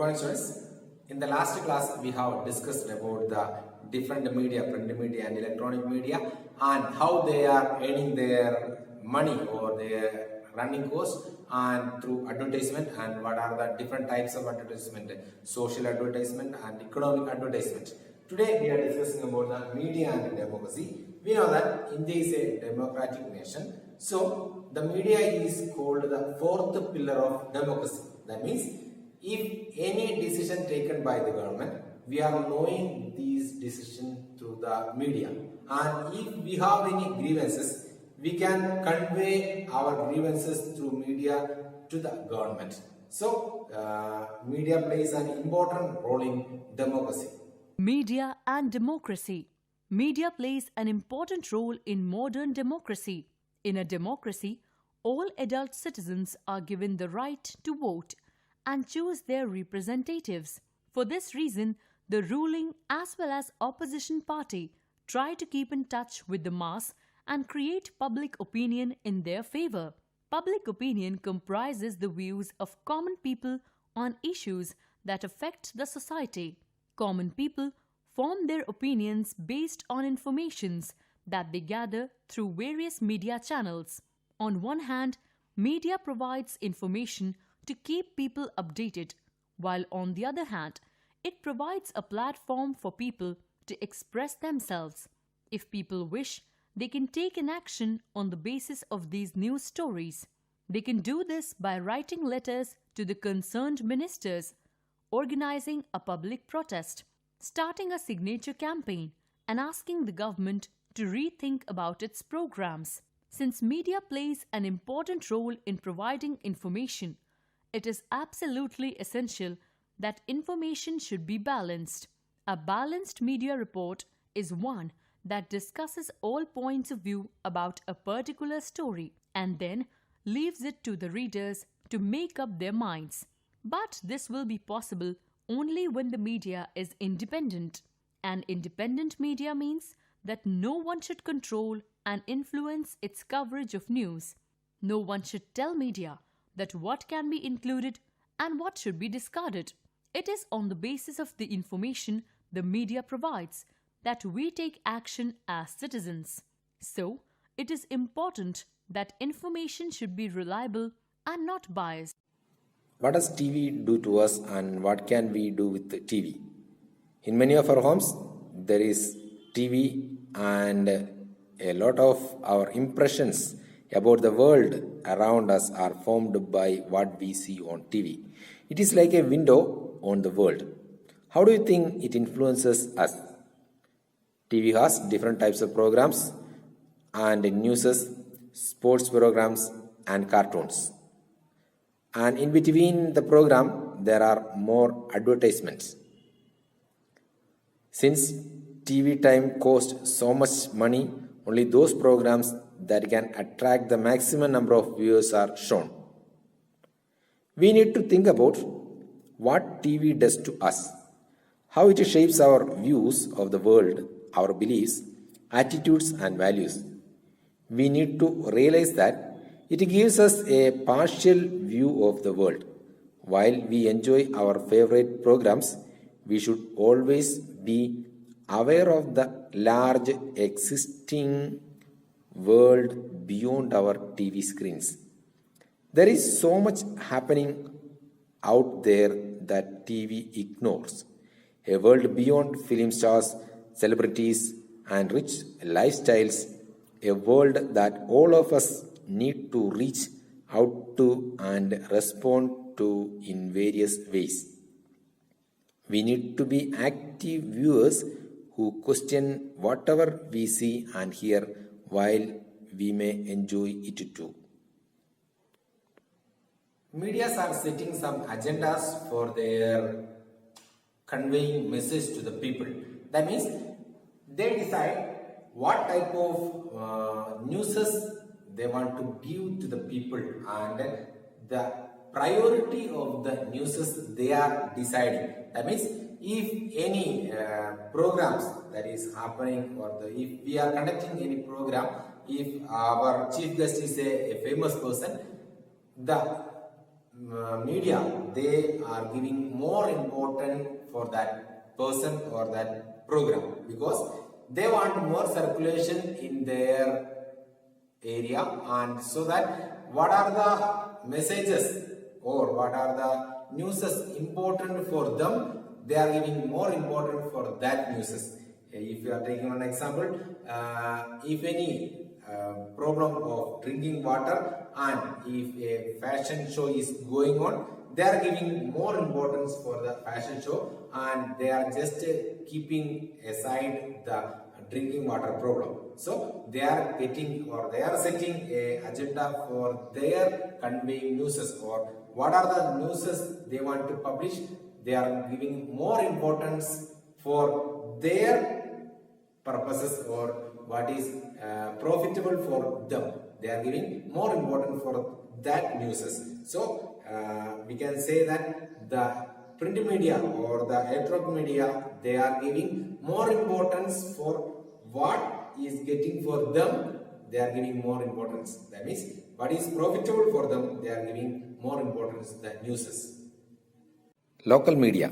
morning, students. In the last class, we have discussed about the different media, print media and electronic media, and how they are earning their money or their running costs and through advertisement, and what are the different types of advertisement, social advertisement and economic advertisement. Today, we are discussing about the media and democracy. We know that India is a democratic nation. So, the media is called the fourth pillar of democracy. That means, if any decision taken by the government, we are knowing these decisions through the media. And if we have any grievances, we can convey our grievances through media to the government. So, media plays an important role in democracy. Media and democracy. Media plays an important role in modern democracy. In a democracy, all adult citizens are given the right to vote and choose their representatives. For this reason, the ruling as well as opposition party try to keep in touch with the mass and create public opinion in their favor. Public opinion comprises the views of common people on issues that affect the society. Common people form their opinions based on informations that they gather through various media channels. On one hand, media provides information to keep people updated, while on the other hand, it provides a platform for people to express themselves. If people wish, they can take an action on the basis of these news stories. They can do this by writing letters to the concerned ministers, organizing a public protest, starting a signature campaign, and asking the government to rethink about its programs. Since media plays an important role in providing information, it is absolutely essential that information should be balanced. A balanced media report is one that discusses all points of view about a particular story and then leaves it to the readers to make up their minds. But this will be possible only when the media is independent. And independent media means that no one should control and influence its coverage of news. No one should tell media that what can be included and what should be discarded. It is on the basis of the information the media provides that we take action as citizens. So, it is important that information should be reliable and not biased. What does TV do to us and what can we do with the TV? In many of our homes, there is TV, and a lot of our impressions about the world around us are formed by what we see on TV. It is like a window on the world. How do you think it influences us? TV has different types of programs and news, sports programs and cartoons. And in between the program, there are more advertisements. Since TV time costs so much money, only those programs that can attract the maximum number of viewers are shown. We need to think about what TV does to us, how it shapes our views of the world, our beliefs, attitudes and values. We need to realize that it gives us a partial view of the world. While we enjoy our favorite programs, we should always be aware of the large existing world beyond our TV screens. There is so much happening out there that TV ignores. A world beyond film stars, celebrities, and rich lifestyles. A world that all of us need to reach out to and respond to in various ways. We need to be active viewers who question whatever we see and hear, while we may enjoy it too. Medias are setting some agendas for their conveying message to the people. That means they decide what type of news they want to give to the people, and the priority of the news they are deciding. That means if any programs that is happening, or if we are conducting any program, if our chief guest is a famous person, the media, they are giving more important for that person or that program, because they want more circulation in their area, and so that what are the messages or what are the newses important for them, they are giving more important for that newses. If you are taking an example, if any problem of drinking water and if a fashion show is going on, they are giving more importance for the fashion show and they are just keeping aside the drinking water problem. So they are getting or they are setting a agenda for their conveying newses, or what are the newses they want to publish. They are giving more importance for their purposes or what is profitable for them. They are giving more important for that newses. So we can say that the print media or the electronic media, they are giving more importance for what is getting for them. They are giving more importance. That means what is profitable for them, they are giving more importance than newses. Local media.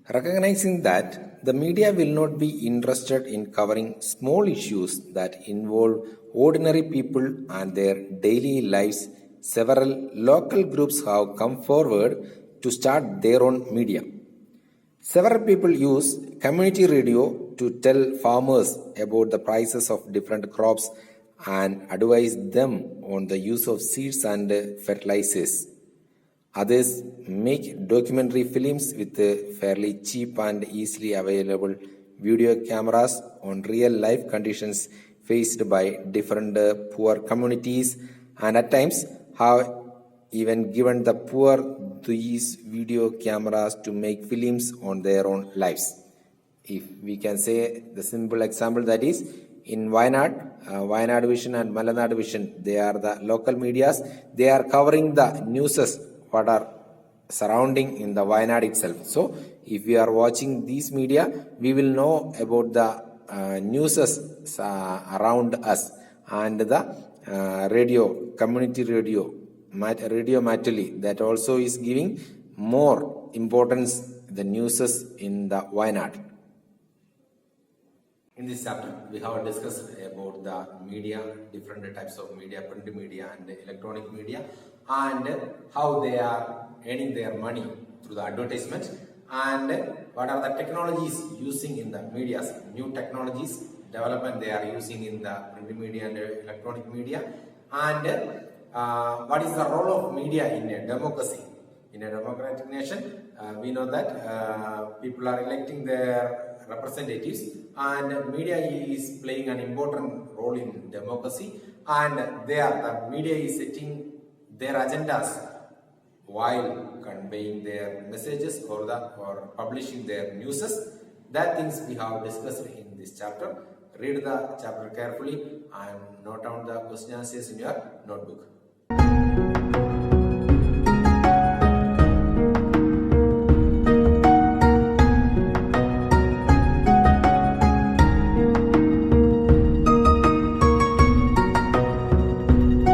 Recognizing that the media will not be interested in covering small issues that involve ordinary people and their daily lives, several local groups have come forward to start their own media. Several people use community radio to tell farmers about the prices of different crops and advise them on the use of seeds and fertilizers. Others make documentary films with fairly cheap and easily available video cameras on real life conditions faced by different poor communities, and at times have even given the poor these video cameras to make films on their own lives. If we can say the simple example, that is in Wayanad, Wayanad Vision and Malanad Vision, they are the local medias. They are covering the newses what are surrounding in the Wayanad itself. So if we are watching these media, we will know about the newses around us, and the radio, community radio, Radio Matuli, that also is giving more importance the newses in the Wayanad. In this chapter, we have discussed about the media, different types of media, print media and electronic media, and how they are earning their money through the advertisement, and what are the technologies using in the media, new technologies development they are using in the print media and electronic media, and what is the role of media in a democracy. In a democratic nation, we know that people are electing their representatives, and media is playing an important role in democracy, and the media is setting their agendas while conveying their messages or publishing their newses. That things we have discussed in this chapter. Read the chapter carefully and note down the question answers in your notebook.